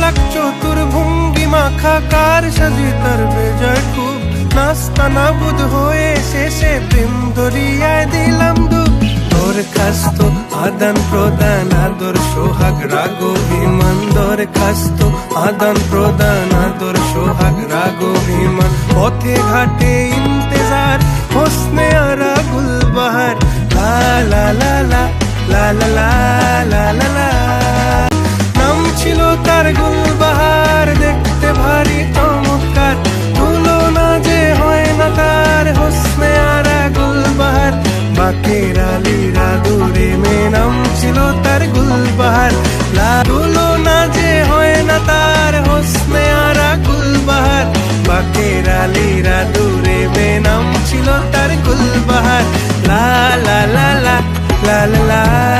চালাক চতুর ভঙ্গি মাখা কার সাজি তার বেজয় খুব নাস্তা নাবুদ হয়ে শেষে প্রেম দরিয়ায় দিলাম ডুব দরখাস্ত আদান প্রদান আদর সোহাগ রাগ অভিমান দরখাস্ত আদান প্রদান আদর সোহাগ রাগ অভিমান পথে ঘাটে ইন্তেজার হোসনে আরা গুলবাহার লা লা লা লা লা লা লা লা লা নাম ছিল তার গুলবাহার দেখতে ভারী চমৎকার তুলনা যে হয় না তার হোসনে আরা গুলবাহার বাকের আলীরা দূরে মে নাম ছিল তার গুলবাহার তুলনা যে হয় না তার হোসনে আরা গুলবাহার বাকের আলীরা দূরে মে নাম ছিল তার গুলবাহার লা লা লা লা লা লা